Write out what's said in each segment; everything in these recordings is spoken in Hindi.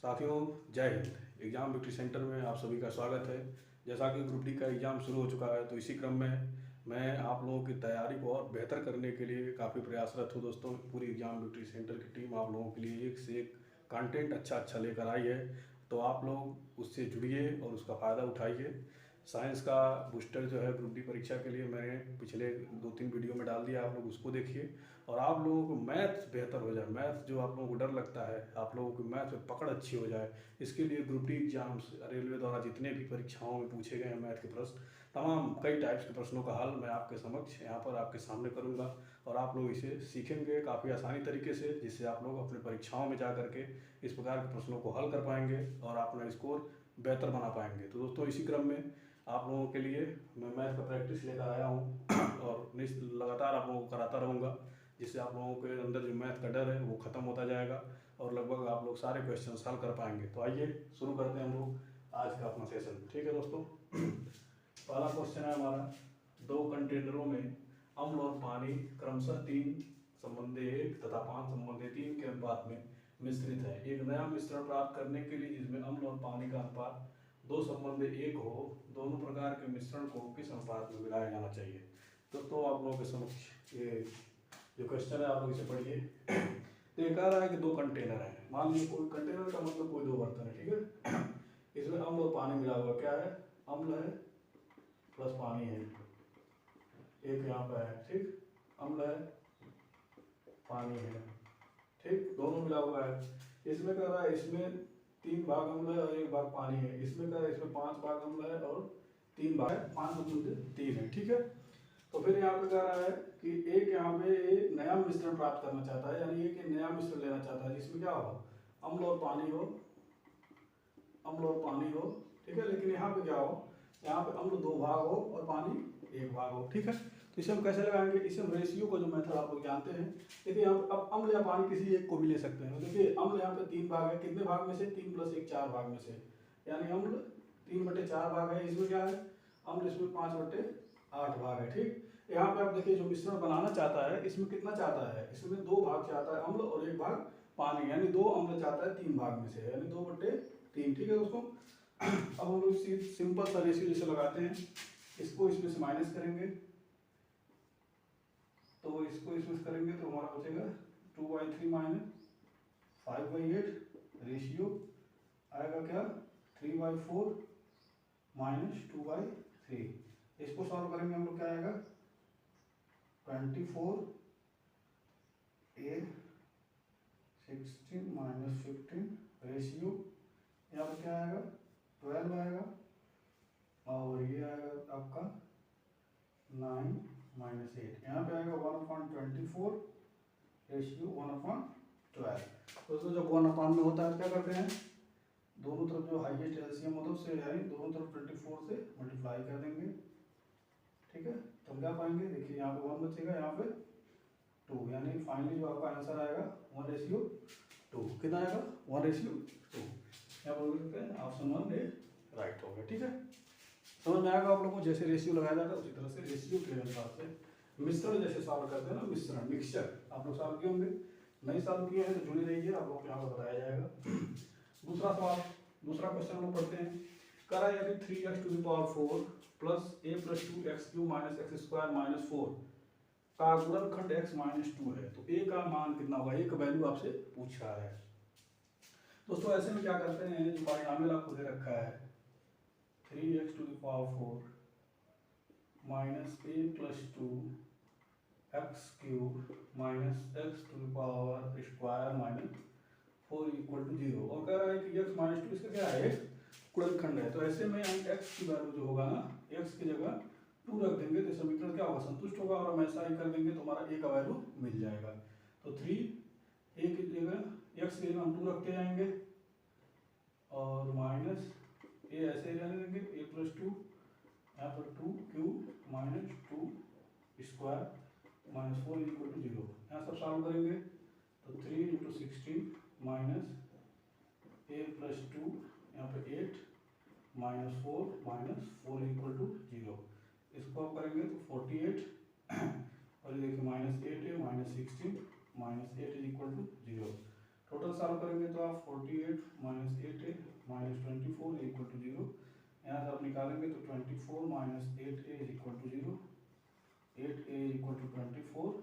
साथियों, जय हिंद। एग्ज़ाम विक्ट्री सेंटर में आप सभी का स्वागत है। जैसा कि ग्रुप डी का एग्ज़ाम शुरू हो चुका है, तो इसी क्रम में मैं आप लोगों की तैयारी को और बेहतर करने के लिए काफ़ी प्रयासरत हूँ। दोस्तों, पूरी एग्ज़ाम विक्ट्री सेंटर की टीम आप लोगों के लिए एक से एक कंटेंट अच्छा लेकर आई है। तो आप लोग उससे जुड़िए और उसका फ़ायदा उठाइए। साइंस का बूस्टर जो है ग्रुप डी परीक्षा के लिए मैंने पिछले 2-3 वीडियो में डाल दिया, आप लोग उसको देखिए। और आप लोगों को मैथ्स बेहतर हो जाए, मैथ्स जो आप लोगों को डर लगता है, आप लोगों की मैथ्स में पकड़ अच्छी हो जाए, इसके लिए ग्रुप डी एग्जाम्स रेलवे द्वारा जितने भी परीक्षाओं में पूछे गए हैं मैथ के प्रश्न, तमाम कई टाइप्स के प्रश्नों का हल मैं आपके समक्ष यहाँ पर आपके सामने करूँगा। और आप लोग इसे सीखेंगे काफ़ी आसानी तरीके से, जिससे आप लोग अपने परीक्षाओं में जा करके इस प्रकार के प्रश्नों को हल कर पाएंगे और अपना स्कोर बेहतर बना पाएंगे। तो दोस्तों, इसी क्रम में आप लोगों के लिए मैं मैथ का प्रैक्टिस लेकर आया हूँ और लगातार आप लोगों को कराता रहूँगा, जिससे आप लोगों के अंदर जो मैथ का डर है वो ख़त्म होता जाएगा और लगभग आप लोग सारे क्वेश्चन हल कर पाएंगे। तो आइए शुरू करते हैं हम लोग आज का अपना सेशन। ठीक है दोस्तों, पहला क्वेश्चन है हमारा, दो कंटेनरों में अम्ल और पानी क्रमशः 3 संबंधे 1 तथा 5 संबंधे 3 के अनुपात में मिश्रित है। एक नया मिश्रण प्राप्त करने के लिए जिसमें अम्ल और पानी का अनुपात 2 संबंधे 1 हो, दोनों प्रकार के मिश्रण को किस अनुपात में मिलाया जाना चाहिए। दोस्तों, आप लोगों के समक्ष ये जो क्वेश्चन है आप लोग इसे पढ़िए। तो ये कह रहा है कि दो कंटेनर हैं। मान लीजिए कोई कंटेनर का मतलब कोई दो बर्तन है, ठीक है। इसमें अम्ल और पानी मिला हुआ, क्या है, अम्ल है प्लस पानी है, एक यहाँ पे है, ठीक, अम्ल है पानी है, ठीक, दोनों मिला हुआ है। इसमें कह रहा है इसमें 3 भाग अम्ल है और 1 भाग पानी है। इसमें कह रहा है इसमें 5 भाग अम्ल है और 3 भाग, 5 मतलब 3 है, ठीक है। तो फिर यहाँ पे कह रहा है कि एक यहाँ पे एक नया मिश्रण प्राप्त करना चाहता है, यानी एक नया मिश्रण लेना चाहता है जिसमें क्या हो, अम्ल और पानी हो, अम्ल और पानी हो, ठीक है। लेकिन यहाँ पे क्या हो, यहाँ पे अम्ल 2 भाग हो और पानी 1 भाग हो, ठीक है। तो इसे हम कैसे लगाएंगे, इसे हम रेशियो को जो मेथड आप लोग जानते हैं। देखिए यहाँ पे अब अम्ल या पानी किसी एक को भी ले सकते हैं। देखिए अम्ल यहाँ पे 3 भाग है, कितने भाग में से, 3 + 1 4 भाग में से, यानी अम्ल 3/4 भाग है। इसमें क्या है, अम्ल इसमें 5/8 भाग है, ठीक। यहाँ पे आप देखिए जो मिश्रण बनाना चाहता है इसमें कितना चाहता है, इसमें 2 भाग चाहता है अम्ल और 1 भाग पानी, यानी 2 अम्ल चाहता है 3 भाग में से, यानी 2/3, ठीक है दोस्तों। अब हम लोग सिंपल सा रेशियो जैसे लगाते हैं, इसको इसमें से माइनस करेंगे, तो इसको इसमें से करेंगे तो हमारा बचेगा 2/3 - 5/8, रेशियो आएगा क्या, 3/4 - 2/3। इसको सॉल्व करेंगे हम लोग, क्या आएगा 24, a 16 - 15, रेशियो यहाँ पर क्या आएगा 12 आएगा, और ये आएगा आपका 9 - 8, यहाँ पे आएगा 1/24, रेशियो 1/12। दोस्तों, जब 1/में होता है क्या करते हैं, दोनों तरफ जो हाईएस्ट एलसीएम होता है उससे, यानी दोनों तरफ 24 से मल्टीप्लाई कर देंगे, ठीक है। तो हम क्या पाएंगे, देखिए यहाँ पे 1 बचेगा, यहाँ पे 2, यानी फाइनली जो आपका आंसर आएगा 1:2। कितना आएगा, 1:2। क्या बोल सकते हैं, ऑप्शन 1 ए राइट हो गया, ठीक है। समझ में आएगा आप लोगों को, जैसे रेशियो लगाया जाता है उसी तरह से रेशियो के अनुसार से मिश्रण जैसे सॉल्व करते हैं ना, मिश्रण मिक्सचर आप लोग सॉल्व किए होंगे, नहीं सॉल्व किए हैं तो जुड़े रहिए, आप लोग को यहाँ पर बताया जाएगा। दूसरा सवाल, दूसरा क्वेश्चन हम लोग पढ़ते हैं। करा यदि 3x⁴ + a + 2x³ - x² - 4 का गुणनखंड x-2 है, तो a का मान कितना होगा, a का वैल्यू आपसे पूछ रहा है। दोस्तों, ऐसे में क्या करते हैं, जो बाइनॉमियल आपको दे रखा है 3x⁴ - a + 2 x³ - x² - 4 = 0, और कह रहा है कि x-2 इसका क्या है, गुणनखंड है। तो ऐसे में हम x की वैल्यू जो होगा ना, x की जगह 2 रख देंगे तो समीकरण क्या होगा, संतुष्ट होगा, और हम ऐसा ही कर देंगे तो हमारा a का वैल्यू मिल जाएगा। तो 3 a की जगह x की जगह हम 2 रखते जाएंगे, और माइनस a ऐसे ही रहने देंगे, a + 2, यहाँ पर 2³ - 2² - 4 = 0। यहाँ सब सॉल्व करेंगे तो 3 × 16 माइनस a + 2, यहाँ पे 8 - 4 -4 = 0। इसको आप करेंगे तो 48, और ये देखिए -8 है -16 -8 = 0। टोटल सॉल्व करेंगे तो आप 48 minus 8a minus 24 equal to 0। यहाँ से आप निकालेंगे तो 24 minus 8a is equal to 0, 8a is equal to 24,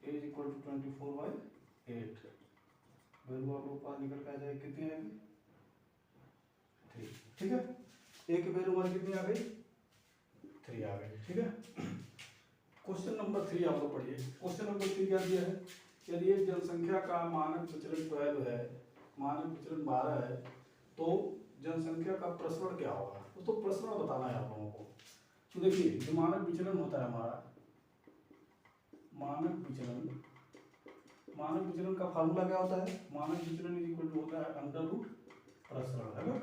a is equal to 24/8। Value आप लोग पास निकल के आ जाएगी, कितनी आएगी 3। ठीक है, a की वैल्यू हमारी कितनी आ गई 3 आ गई। ठीक है, क्वेश्चन नंबर 3 आप लोग पढ़िए। क्वेश्चन नंबर 3 क्या दिया है, यदि एक जनसंख्या का मानक विचलन 12 है, मानक विचलन 12 है, तो जनसंख्या का प्रसरण क्या होगा। तो प्रसरण बताना है आप लोगों को। तो देखिए जो मानक विचलन होता है हमारा, मानक विचलन का फार्मूला क्या होता है, मानक विचलन इज इक्वल टू होता है अंडर रूट प्रसरण, है ना।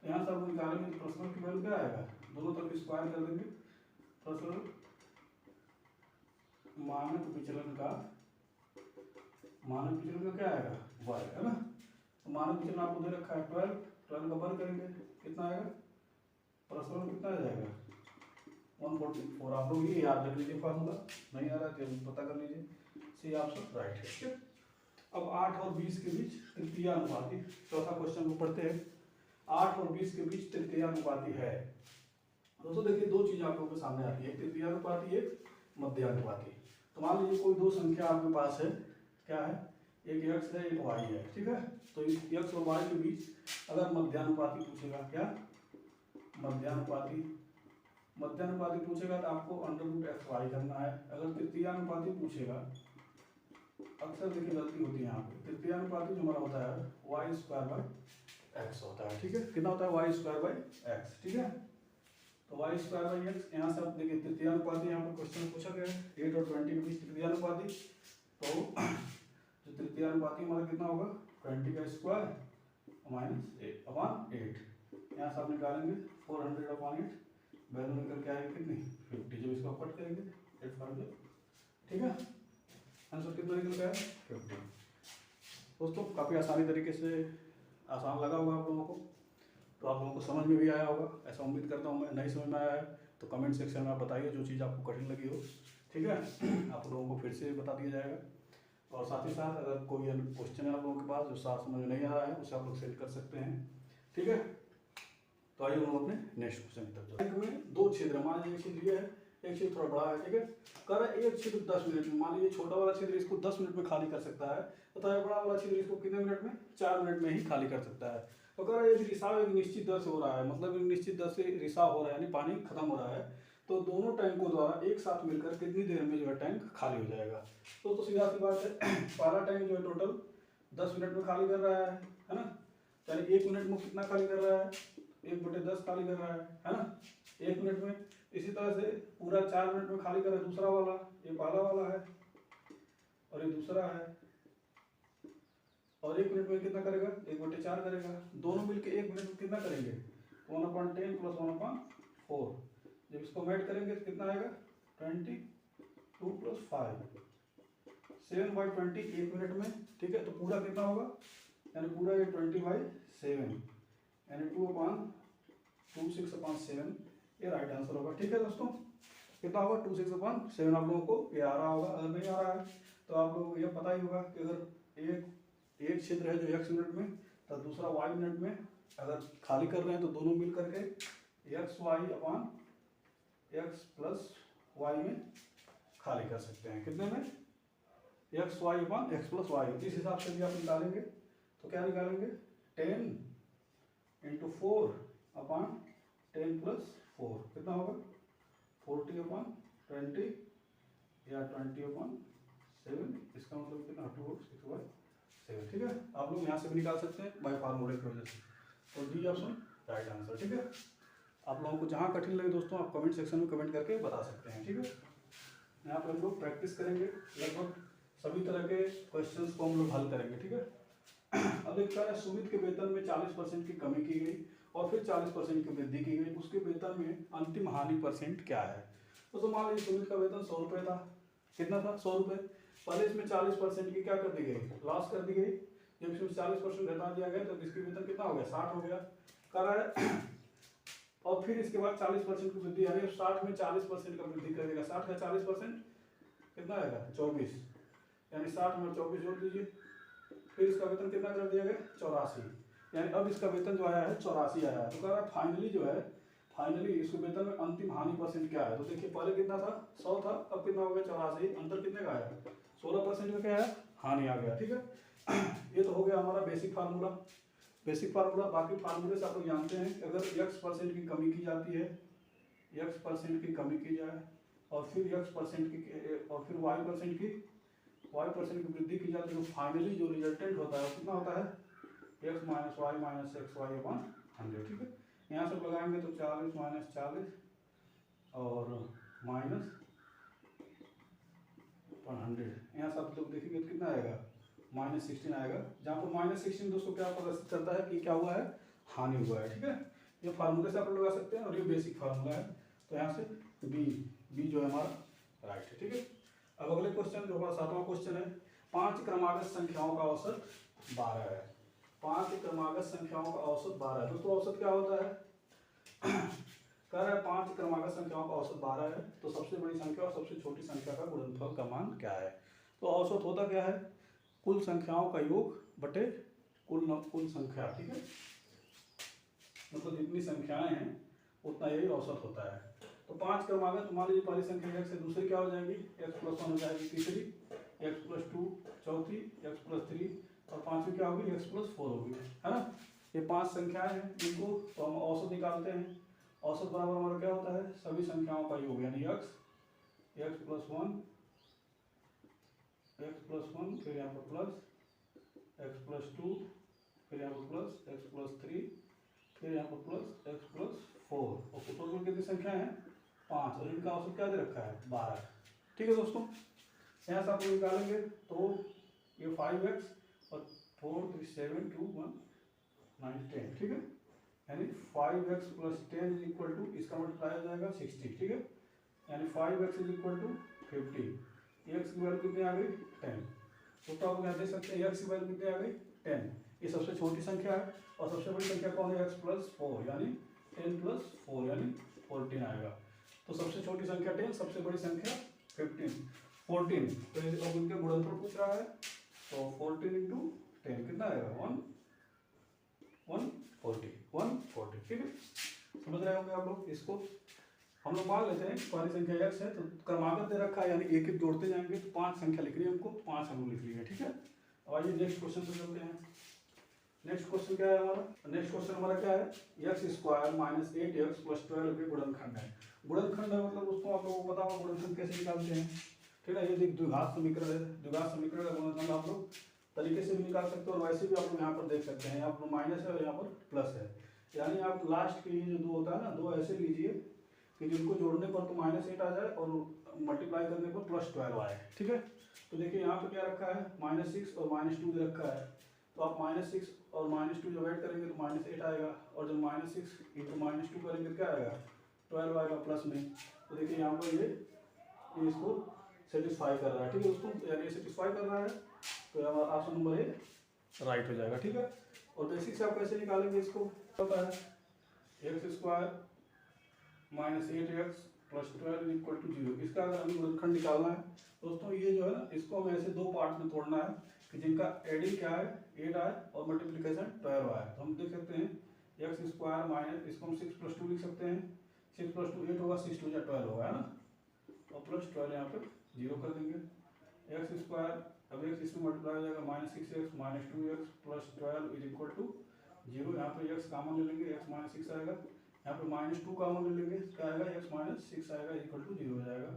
तो यहाँ से आप निकालेंगे तो प्रसरण की वैल्यू क्या आएगा, दोनों तरफ स्क्वायर कर देंगे, प्रसरण मानक विचलन का क्या आएगा वर्ग, है ना। तो मानक विचलन आपको दे रखा है 12 का वर्ग करेंगे कितना आएगा, प्रसरण कितना आ जाएगा 144। आप लोग ये याद रख लीजिए फार्मूला, नहीं आ रहा है तो पता कर लीजिए। सी ऑप्शन राइट है। ठीक है, अब 8 और 20 के बीच तृतीय अनुपाती, चौथा क्वेश्चन को पढ़ते हैं। 8 और 20 के बीच तृतीय अनुपाती है। दोस्तों देखिए दो चीज आप लोगों के सामने आती है, तृतीय अनुपाती, एक मध्य अनुपाती। तो मान लीजिए कोई दो संख्या आपके पास है, क्या है, एक x है एक y है। ठीक है, तो इस x और y के बीच अगर मध्यानुपाती पूछेगा, क्या मध्यानुपाती पूछेगा तो आपको अंडर रूट एक्स वाई करना है। अगर तृतीयानुपाती पूछेगा, अक्सर देखिए गलती होती है यहाँ पे, तृतीयानुपाती जो हमारा होता है वाई स्क्वायर बाई एक्स होता है। ठीक है, कितना होता है वाई स्क्वायर बाई एक्स। ठीक है, तो वाई स्क्वायर बाई एक्स, यहाँ से आप देखिए तृतीयानुपाती, यहाँ पर क्वेश्चन पूछा गया है 8 और 20 के बीच तृतीयानुपाती। तो जो तृतीयानुपाती हमारा कितना होगा 20 का स्क्वायर माइनस 8/8। यहाँ से आप निकालेंगे 400/8, वैल्यू निकल के आएगी कितनी 50। जब इसको कट करेंगे 8 5। ठीक है, आंसर कितना निकल के आया 50। दोस्तों काफ़ी आसानी तरीके से आसान लगा होगा आप लोगों को, तो आप लोगों को समझ में भी आया होगा, ऐसा उम्मीद करता हूँ मैं। नहीं समझ में आया है तो कमेंट सेक्शन में आप बताइए जो चीज़ आपको कठिन लगी हो। ठीक है, आप लोगों को फिर से बता दिया जाएगा। और साथ ही साथ अगर कोई क्वेश्चन है आप लोगों के पास जो साथ समझ में नहीं आ रहा है, उसे आप लोग सेंड कर सकते हैं। ठीक है, तो आइए हम अपने नेक्स्ट क्वेश्चन की तरफ चलते हैं। दो छिद्र, मान लीजिए एक छिद्र है, एक छिद्र थोड़ा बड़ा है। ठीक है, कर रहा है एक छिद्र 10 मिनट में, मान लीजिए छोटा वाला छिद्र इसको 10 मिनट में खाली कर सकता है, तथा बड़ा वाला छिद्र इसको कितने मिनट में 4 मिनट में ही खाली कर सकता है। तो अगर यदि रिसाव एक निश्चित दर से हो रहा है, मतलब एक निश्चित दर से रिसाव हो रहा है यानी पानी खत्म हो रहा है, तो दोनों टैंकों द्वारा एक साथ मिलकर कितनी देर में जो है टैंक खाली हो जाएगा। तो सीधा सी बात है, पहला टैंक जो है टोटल 10 मिनट में खाली कर रहा है ना। यानी 1 मिनट में कितना खाली कर रहा है, 1/10 खाली कर रहा है ना, 1 मिनट में। इसी तरह से पूरा 4 मिनट में खाली कर रहा है दूसरा वाला, ये पहला वाला है और ये दूसरा है, और 1 मिनट में कितना करेगा 1/4 करेगा। दोनों मिलके 1 मिनट में कितना करेंगे 1/10 + 1/4। जब इसको ऐड करेंगे तो कितना आएगा 22 + 5 7/20 1 मिनट में। ठीक है, तो पूरा कितना होगा, यानी पूरा ये 20/7 यानी 2/26/7 ये राइट आंसर होगा। ठीक है दोस्तों, कितना होगा 26/7 आप लोगों को ये आ रहा होगा। अगर नहीं आ रहा है तो आप लोगों को ये पता ही होगा कि अगर एक छिद्र है जो x मिनट में तो दूसरा y मिनट में अगर खाली कर रहे हैं तो दोनों मिल करके x + y में खाली कर सकते हैं। कितने में x + y। इस हिसाब से भी आप निकालेंगे तो क्या निकालेंगे 10 × 4/10 + 4 कितना होगा 40/20 या 20/7। इसका मतलब कितना 2/6/7। ठीक है, आप लोग यहाँ से भी निकाल सकते हैं बाय फार्मूले की वजह से। तो डी ऑप्शन राइट आंसर। ठीक है, आप लोगों को जहाँ कठिन लगे दोस्तों आप कमेंट सेक्शन में कमेंट करके बता सकते हैं। ठीक है, यहाँ पर हम लोग प्रैक्टिस करेंगे, लगभग सभी तरह के क्वेश्चंस को हम लोग हल करेंगे। ठीक है, अब देखता है सुमित के वेतन में 40% की कमी की गई और फिर 40% की वृद्धि की गई, उसके वेतन में अंतिम हानि परसेंट क्या है। तो मान लीजिए सुमित का वेतन 100 रुपये था, कितना था 100 रुपये, पहले इसमें 40% की क्या कर दी गई लॉस कर दी गई। जब इसमें 40% घटा दिया गया तो इसकी वेतन कितना हो गया 60 हो गया कर रहा है। और फिर इसके बाद 40% की वृद्धि, यानी 60 में 40% का वृद्धि करेगा, 60 का 40% कितना आएगा 24, यानी 60 में 24 जोड़ दीजिए फिर इसका वेतन कितना कर दिया गया 84, यानी अब इसका वेतन जो आया है 84 आया है। तो कह रहा है फाइनली जो है, फाइनली इसके वेतन में अंतिम हानि परसेंट क्या है। तो देखिए पहले कितना था 100 था, अब कितना हो गया 84, अंतर कितने का आया 16% का क्या है हानि आ गया। ठीक है ये तो हो गया हमारा बेसिक फार्मूला। बेसिक फार्मूला, बाकी फार्मूले से आप लोग जानते हैं अगर x% की कमी की जाती है, x% की कमी की जाए और फिर x% की और फिर y% की वृद्धि की जाती है, तो फाइनली जो रिजल्टेंट होता है कितना होता है x minus Y minus X Y अपन 100। ठीक है यहाँ सब लगाएंगे तो 40 माइनस 40 और माइनस 100, यहाँ सब लोग देखेंगे तो कितना आएगा -16 आएगा, जहाँ पर -16 दोस्तों क्या प्रदर्शित करता है कि क्या हुआ है हानि हुआ है। ठीक है ये फार्मूले से आप लोग लगा सकते हैं और ये बेसिक फार्मूला है। तो यहाँ से बी जो है हमारा राइट है। ठीक है अब अगले क्वेश्चन जो हमारा 7वां क्वेश्चन है, 5 क्रमागत संख्याओं का औसत 12 है। 5 क्रमागत संख्याओं का औसत 12 है। दोस्तों औसत क्या होता है कह रहा है 5 क्रमागत संख्याओं का औसत 12 है, तो सबसे बड़ी संख्या और सबसे छोटी संख्या का गुणनफल का मान क्या है। तो औसत होता क्या है कुल संख्याओं का योग बटे कुल संख्या। ठीक है मतलब जितनी संख्याएं हैं उतना यही औसत होता है। तो 5 क्रमागत मान लीजिए पहली संख्या x है, दूसरी क्या हो जाएगी x+1 हो जाएगी, तीसरी x+2, चौथी x+3 और पांचवी क्या होगी x+4 होगी, है ना। ये 5 संख्याएं हैं, इनको तो हम औसत निकालते हैं। औसत बराबर हमारा क्या होता है सभी संख्याओं का योग, यानी x+1 फिर यहाँ पर प्लस x+2 फिर यहाँ पर प्लस x+3 फिर यहाँ पर प्लस x+4 और टोटल कितनी संख्या है 5 और इनका औसत क्या दे रखा है 12। ठीक है दोस्तों यहाँ से आप लोग निकालेंगे तो ये 5x और 4 3 7 2 1 9 10। ठीक है यानी 5x + 10 = इसका मल्टीप्लाई हो जाएगा 60। ठीक है यानी 5x = 50, x की वैल्यू कितनी आ गई 10। तो आप यहाँ देख सकते हैं x की वैल्यू कितनी आ गई 10। ये सबसे छोटी संख्या है और सबसे बड़ी संख्या कौन है x+4 यानी 10 + 4 यानी 14 आएगा। तो सबसे छोटी संख्या 10, सबसे बड़ी संख्या 14। तो अब इनके गुणनफल पूछ रहा है तो 14 × 10 कितना आएगा 140। ठीक है समझ रहे होंगे आप लोग। इसको हम लोग मान लेते हैं पहली संख्या x है तो क्रमागत दे रखा है, यानी एक एक जोड़ते जाएंगे तो 5 संख्या लिख रही है हमको, 5 हम लोग लिख लिए। ठीक है अब आइए नेक्स्ट क्वेश्चन पे चलते हैं। नेक्स्ट क्वेश्चन क्या है हमारा, नेक्स्ट क्वेश्चन हमारा क्या है x² - 8x + 12 के गुणनखंड है। गुणनखंड है मतलब उसको आप लोगों को पता होगा गुणनखंड कैसे निकालते हैं। ठीक है ये द्विघात समीकरण है, द्विघात समीकरण का गुणनखंड आप लोग तरीके से भी निकाल सकते हो और वैसे भी आप लोग यहाँ पर देख सकते हैं, यहाँ पर माइनस है और यहाँ पर प्लस है। यानी आप लास्ट के जो दो होता है ना, दो ऐसे लीजिए कि जिनको जोड़ने पर तो -8 आ जाए और मल्टीप्लाई करने पर +12 आए। ठीक है तो देखिए यहाँ पे क्या रखा है -6 और -2 दे रखा है, तो आप -6 और -2 जब ऐड करेंगे तो -8 आएगा और जब -6 × -2 करेंगे क्या आएगा 12 आएगा प्लस में। तो देखिए यहाँ पर ये इसको सेटिस्फाई कर रहा है। ठीक है दोस्तों यानी ये सेटिस्फाई कर रहा है तो हमारा ऑप्शन नंबर ए राइट हो जाएगा। ठीक है और बेसिक से आप कैसे निकालेंगे इसको पता है x² - 8x + 12 = 0। इसका अगर हमें गुणनखंड निकालना है दोस्तों ये जो है ना इसको हमें ऐसे दो पार्ट में तोड़ना है कि जिनका एडिंग क्या है 8 आए और मल्टीप्लिकेशन 12 आए। तो हम देख सकते हैं x² - इसको हम 6 + 2 लिख सकते हैं, 6 + 2 8 होगा, 6 × 2 = 12 होगा, है ना, और +12 यहाँ पे 0 कर देंगे। x² अब x इसमें मल्टीप्लाई हो जाएगा -6x - 2x + 12 = 0। यहाँ पे x कॉमन ले लेंगे, x - 6 आएगा, यहाँ पे -2 कॉमन ले लेंगे, क्या आएगा x - 6 आएगा = 0 हो जाएगा।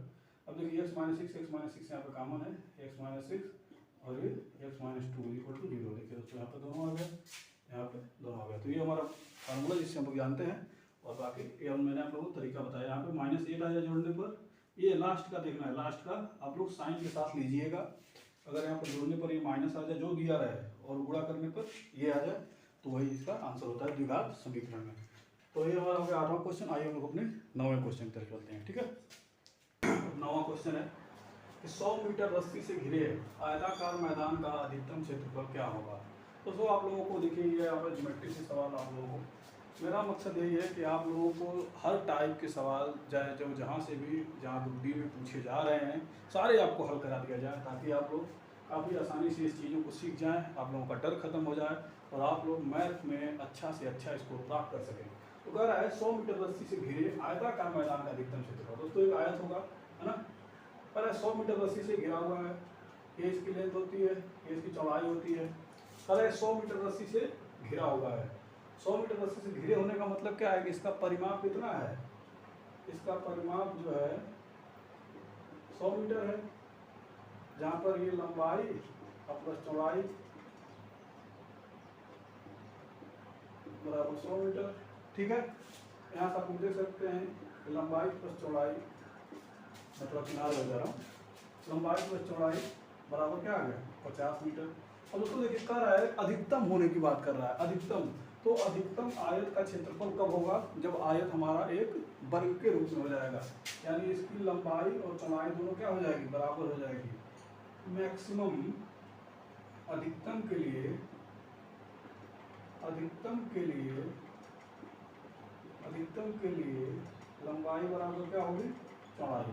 अब देखिए x - 6 यहाँ पे कॉमन है, x - 6 और ये x - 2 = 0। देखिए दोस्तों यहाँ पे दोनों आ गया, यहाँ पे दोनों आ गया। तो ये हमारा फार्मूला जिससे हम लोग जानते हैं और बाकी ये मैंने आप लोगों को तरीका बताया। यहाँ पे -8 आ जाए जोड़ने पर, ये लास्ट का देखना है, लास्ट का आप लोग साइन के साथ लीजिएगा। अगर यहाँ पर जोड़ने पर ये माइनस आ जाए जो दिया रहे और गुणा करने पर ये आ जाए तो वही इसका आंसर होता है द्विघात समीकरण में। तो ये हमारा हो गया 8वां क्वेश्चन। आइए हम लोग अपने 9वें क्वेश्चन की तरफ चलते हैं। ठीक है 9वां क्वेश्चन है कि 100 मीटर रस्सी से घिरे आयताकार मैदान का अधिकतम क्षेत्रफल क्या होगा। तो आप लोगों को देखिए ये यहाँ पर ज्योमेट्री से सवाल आप लोगों को, मेरा मकसद यही है कि आप लोगों को हर टाइप के सवाल चाहे जो जहाँ से भी जहाँ ग्रुप डी में पूछे जा रहे हैं सारे आपको हल करा दिया जाए ताकि आप लोग काफ़ी आसानी से इस चीज़ों को सीख जाएं, आप लोगों का डर खत्म हो जाए और आप लोग मैथ में अच्छा से अच्छा स्कोर प्राप्त कर सकें। तो कह रहा है 100 मीटर रस्सी से घिरे आयताकार मैदान का अधिकतम क्षेत्रफल। दोस्तों एक आयत होगा, है ना, पर 100 मीटर रस्सी से घिरा हुआ है, ये इसकी लेंथ होती है, ये इसकी चौड़ाई होती है। पर 100 मीटर रस्सी से घिरा हुआ है। 100 मीटर रस्सी से घिरे होने का मतलब क्या है कि इसका परिमाप कितना है, इसका परिमाप जो है 100 मीटर है, जहाँ पर ये लंबाई और प्लस चौड़ाई बराबर 100 मीटर। ठीक है, यहाँ से आप देख सकते हैं लंबाई प्लस चौड़ाई, मतलब किनारे हो जा रहा हूँ, लंबाई प्लस चौड़ाई बराबर क्या आ गया 50 मीटर। अब दोस्तों देखिए कह रहा है अधिकतम होने की बात कर रहा है, अधिकतम। तो अधिकतम आयत का क्षेत्रफल कब होगा, जब आयत हमारा एक वर्ग के रूप में हो जाएगा, यानी इसकी लंबाई और चौड़ाई दोनों क्या हो जाएगी, बराबर हो जाएगी। मैक्सिमम अधिकतम के लिए लंबाई बराबर क्या होगी, चौड़ाई।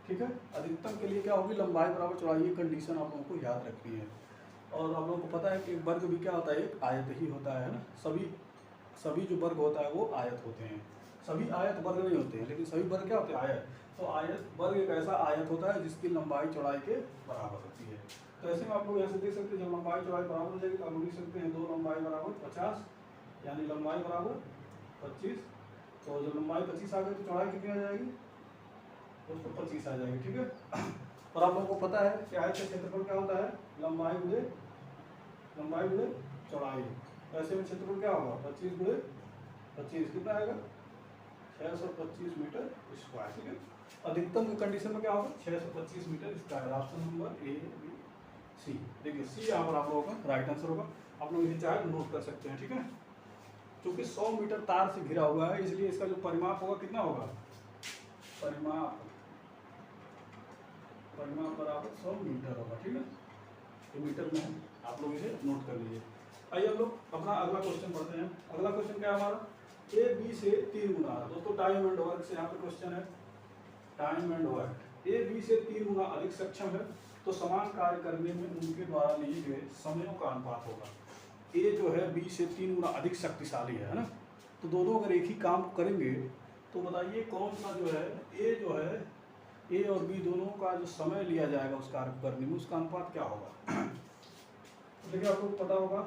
ठीक है, अधिकतम के लिए क्या होगी, लंबाई बराबर चौड़ाई। ये कंडीशन आप लोगों को याद रखनी है। और आप लोगों को पता है कि एक वर्ग भी क्या होता है, एक आयत ही होता है ना। सभी जो वर्ग होता है वो आयत होते हैं, सभी आयत वर्ग नहीं होते हैं, लेकिन सभी वर्ग क्या होते हैं, आयत। तो आयत वर्ग एक ऐसा आयत होता है जिसकी लंबाई चौड़ाई के बराबर होती है। तो ऐसे में आप लोग यहाँ से देख सकते हैं जब लंबाई चौड़ाई बराबर हो जाएगी तो आप लिख सकते हैं 2 लंबाई बराबर 50, यानी लंबाई बराबर 25। तो जब लंबाई 25 आ गई तो चौड़ाई कितनी आ जाएगी दोस्तों, 25 आ जाएगी। ठीक है, और आप लोगों को पता है कि आयत का क्षेत्रफल क्या होता है, लंबाई गुणे चौड़ाई। ऐसे में क्षेत्रफल क्या होगा, 25 गुणे 25 कितना आएगा, 625 मीटर स्क्वायर। ठीक है, अधिकतम की कंडीशन में क्या होगा, 625 metre square. Option number A B C. देखिए सी यहाँ पर आप लोगों का राइट आंसर होगा। आप लोग इसे चाहे नोट कर सकते हैं। ठीक है, क्योंकि 100 मीटर तार से घिरा हुआ है, इसलिए इसका जो परिमाप होगा कितना होगा, परिमाप बराबर 100 मीटर होगा। ठीक है, तो मीटर में है, आप लोग इसे नोट कर लीजिए। आइए हम लोग अपना अगला क्वेश्चन पढ़ते हैं। अगला क्वेश्चन क्या है हमारा, ए बी से 3 गुना। दोस्तों टाइम एंड वर्क से यहाँ पे क्वेश्चन है, time and work. A B से 3 गुना अधिक सक्षम है तो समान कार्य करने में उनके द्वारा लिए गए समयों का अनुपात होगा। ए जो है बी से 3 गुना अधिक शक्तिशाली है ना, तो दोनों अगर एक ही काम करेंगे तो बताइए कौन सा जो है, ए जो है, ए और बी दोनों का जो समय लिया जाएगा उस कार्य को करने में, उसका अनुपात क्या होगा। तो देखिए आपको पता होगा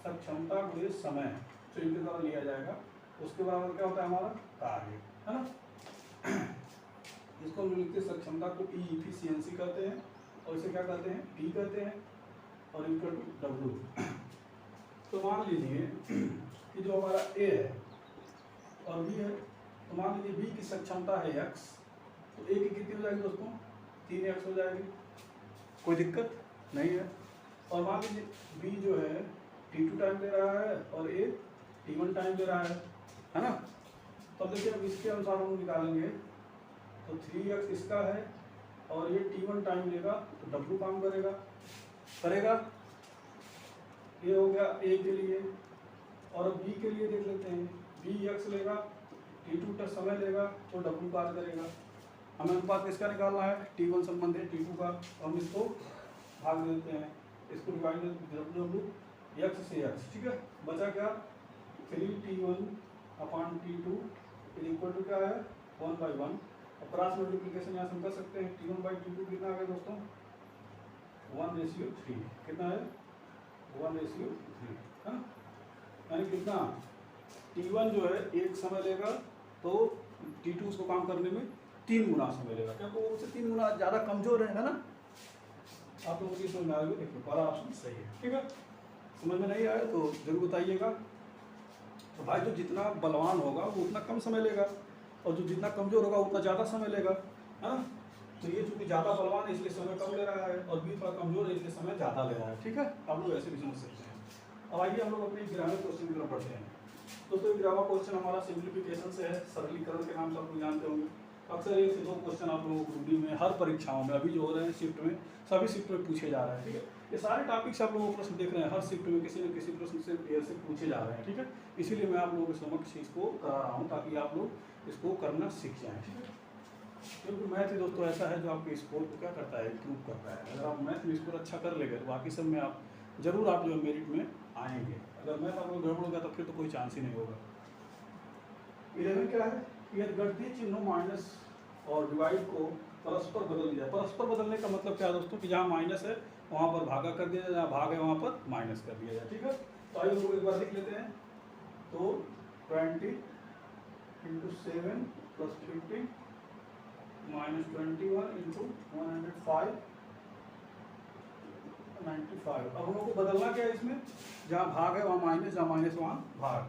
सक्षमता गुणे समय जो इनके द्वारा लिया जाएगा, उसके बराबर क्या होता है हमारा कार्य, है ना। इसको हम लिखते हैं सक्षमता को ई इफिशियंसी कहते हैं, और इसे क्या कहते हैं, पी कहते हैं, और इक्वल टू डब्ल्यू। तो मान लीजिए कि जो हमारा ए है और बी है, तो मान लीजिए बी की सक्षमता है x, तो ए की कितनी हो जाएगी दोस्तों, 3x हो जाएगी, कोई दिक्कत नहीं है। और मान लीजिए बी जो है t2 टाइम ले रहा है और ए t1 टाइम ले रहा है ना। तो देखिए अब इसके अनुसार हम निकालेंगे, तो 3x इसका है और ये t1 टाइम लेगा तो w काम करेगा। ये हो गया ए के लिए, और बी के लिए देख लेते हैं, बी x लेगा, t2 का समय लेगा तो w कार्य करेगा। हमें अनुपात किसका निकालना है, t1 संबंध है t2 का, तो हम इसको भाग देते हैं, इसको डिवाइड w x से x। ठीक है, बचा क्या, 3t1 upon t2 equal to क्या है 1/1। और क्रॉस मल्टीप्लिकेशन यहाँ से हम कर सकते हैं, t1/t2 कितना आ गया दोस्तों, 1:3। कितना है 1:3 है, यानी कितना, t1 जो है एक समय लेगा तो t2 उसको काम करने में 3 गुना समय लेगा, क्योंकि वो उससे 3 गुना ज़्यादा कमजोर है ना। आप लोगों की समझ में आएगी, देखिए पहला ऑप्शन सही है। ठीक है, समझ में नहीं आया तो जरूर बताइएगा। तो भाई जो जितना बलवान होगा वो उतना कम समय लेगा, और जो जितना कमजोर होगा उतना ज़्यादा समय लेगा, है ना। तो ये चूंकि ज़्यादा बलवान है इसलिए समय कम ले रहा है, और बी थोड़ा कमजोर है इसलिए समय ज़्यादा ले रहा है। ठीक है, आप लोग ऐसे भी समझ सकते हैं। अब आइए हम लोग अपने ग्रामर क्वेश्चन की तरफ बढ़ते हैं। तो ग्रामर क्वेश्चन हमारा सिंप्लीफिकेशन से है, सरलीकरण के नाम से आप लोग जानते होंगे। अक्सर 1 से 2 क्वेश्चन आप लोगों को ग्रुप डी में हर परीक्षाओं में अभी जो हो रहे हैं शिफ्ट में, सभी शिफ्ट में पूछे जा रहे हैं। ठीक है, ये सारे टॉपिक्स आप लोगों को प्रश्न देख रहे हैं, हर शिफ्ट में किसी न किसी प्रश्न से क्लियर से पूछे जा रहे हैं। ठीक है, इसीलिए मैं आप लोगों के समक्ष इसको करा रहा हूँ ताकि आप लोग इसको करना सीख जाएँ। ठीक है, क्योंकि मैथ ही दोस्तों ऐसा है जो आपके स्कोर को क्या करता है, इम्प्रूव करता है। अगर आप मैथ में स्कोर अच्छा कर लेंगे तो बाकी सब में आप जरूर आप जो मेरिट में आएंगे। अगर मैथ आपको गड़बड़ होगा तो फिर तो कोई चांस ही नहीं होगा। 11 क्या है, ये गणितीय चिन्हों माइनस और डिवाइड को परस्पर बदल दिया। परस्पर बदलने का मतलब क्या है दोस्तों, कि जहाँ माइनस है वहाँ पर भागा कर दिया जाए, जहाँ भाग है वहाँ पर माइनस कर दिया जाए। ठीक है, तो आइए लोग एक बार लिख लेते हैं। तो 20 इंटू 7 प्लस 50 माइनस 21 इंटू 105 95। अब हम लोग को बदलना क्या है इसमें, जहाँ भाग है वहाँ माइनस, जहाँ माइनस वहाँ भाग।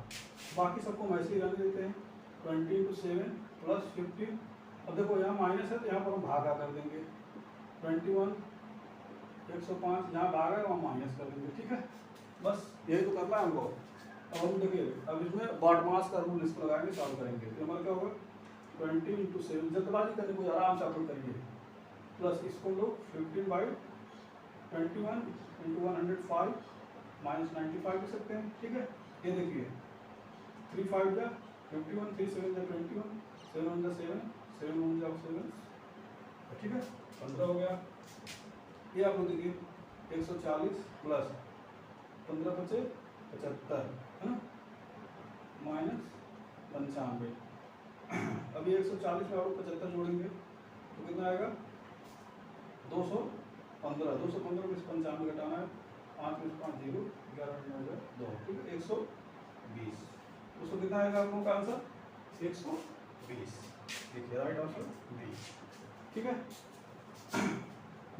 बाकी सबको हम ऐसे ही रहने देते हैं। 20 इंटू 7 प्लस 50। अब देखो यहाँ माइनस है तो यहाँ पर हम भागा कर देंगे। 21 105, जहाँ भाग है वहाँ माइनस कर देंगे। ठीक है, बस यही तो करना है हमको। अब हम देखिए, अब इसमें बॉडमास का रूल इसको लगाएंगे, सॉल्व करेंगे। तो हमारा क्या होगा, 20 इंटू 7, जल्दबाजी करने को आराम से आप लोग करिए, प्लस इसको लोग 15/21 इंटू 105 माइनस 95 कर सकते हैं। ठीक है, ये देखिए 3 5 जा 51, 3 7 जा 21, 7 1 जा 7, 7 1 जा 7। ठीक है, 15 हो गया। ये आप लोग देखिए 140 प्लस 15 बचे 75 है ना, माइनस 95। अभी 140 में और 75 जोड़ेंगे तो कितना आएगा, 215। 215 में 95 घटाना है, 5 में 5 0, 11 में 2। ठीक है, 120। उसको कितना आएगा आप लोगों का आंसर, 120। देखिए राइट आंसर 20। ठीक है,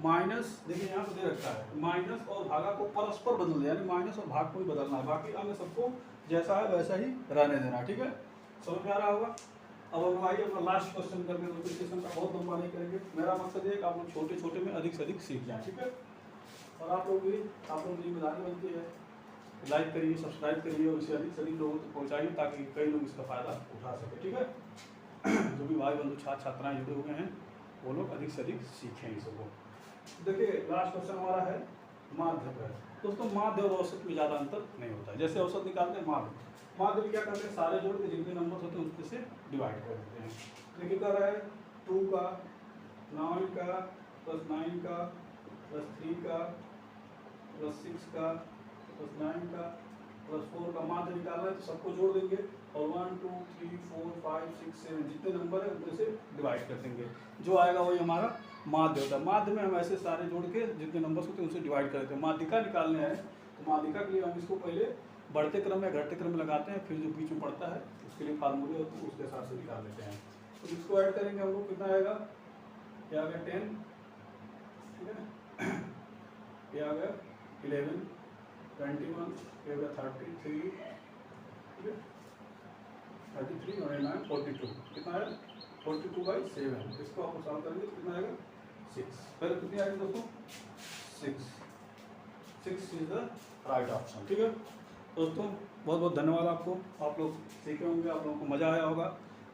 माइनस देखिए यहाँ पर दे रखा है, माइनस और भागा को परस्पर बदल दिया, यानी माइनस और भाग को ही बदलना है, बाकी अन्य सबको जैसा है वैसा ही रहने देना। ठीक है, समझ में आ रहा होगा। अब हम आइए अपना लास्ट क्वेश्चन करके, तो सेशन का बहुत लंबा नहीं करेंगे। मेरा मकसद है कि आप लोग छोटे छोटे में अधिक से अधिक सीख जाएं। ठीक है, और आप लोग भी, आप लोगों की जिम्मेदारी बनती है, लाइक करिए, सब्सक्राइब करिए और इसे अधिक से अधिक लोगों तक पहुँचाइए ताकि कई लोग इसका फ़ायदा उठा सकें। ठीक है, जो भी भाई बंधु छात्र छात्राएँ जुड़े हुए हैं वो लोग अधिक से अधिक सीखें इसको। देखिए लास्ट क्वेश्चन हमारा है माध्य पर। दोस्तों माध्य और औसत में ज़्यादा अंतर नहीं होता है। जैसे औसत निकालते हैं, माध्य में क्या करते हैं, सारे जोड़ के जितने नंबर होते हैं उससे डिवाइड कर देते हैं। देखिए कर रहा है 2 का 9 का प्लस 9 का प्लस 3 का प्लस 6 का प्लस 9 का प्लस 4 का माध्य निकालना है, तो सबको जोड़ देंगे और 1 2 3 4 5 6 7 जितने नंबर है उनमें से डिवाइड कर देंगे। जो आएगा वही हमारा माध्य होता है। माध्य में हम ऐसे सारे जोड़ के जितने नंबर्स होते हैं उनसे डिवाइड कर देते हैं। माध्यिका निकालने हैं तो माध्यिका के लिए हम इसको पहले बढ़ते क्रम या घटते क्रम में लगाते हैं, फिर जो बीच में पड़ता है उसके लिए फार्मूले होते हैं, उसके हिसाब से निकाल लेते हैं। तो इसको ऐड करेंगे हम लोग, कितना आएगा, क्या आ गया 10, ठीक है, ये आ गया 11, 21, ये आ गया 33, ठीक है, 33 और 9 42, कितना है 42/7। इसको आप सॉल्व करेंगे तो कितना आएगा 6। पहले कितनी आएगी दोस्तों 6 इज द राइट ऑप्शन। ठीक है दोस्तों, बहुत बहुत धन्यवाद आपको। आप लोग सीखे होंगे, आप लोगों को मज़ा आया होगा,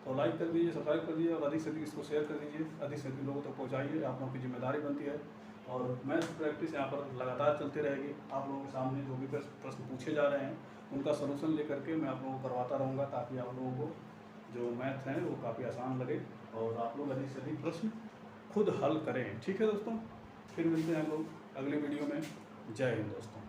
तो लाइक कर दीजिए, सब्सक्राइब कर दीजिए और अधिक से अधिक इसको शेयर कर दीजिए, अधिक से अधिक लोगों तक पहुँचाइए। आप लोगों की जिम्मेदारी बनती है और मैथ प्रैक्टिस यहाँ पर लगातार चलती रहेगी। आप लोगों के सामने जो भी प्रश्न पूछे जा रहे हैं उनका सलूशन लेकर के मैं आप लोगों को करवाता रहूँगा, ताकि आप लोगों को जो मैथ हैं वो काफ़ी आसान लगे और आप लोग अधिक से अधिक प्रश्न खुद हल करें। ठीक है दोस्तों, फिर मिलते हैं हम लोग अगले वीडियो में। जय हिंद दोस्तों।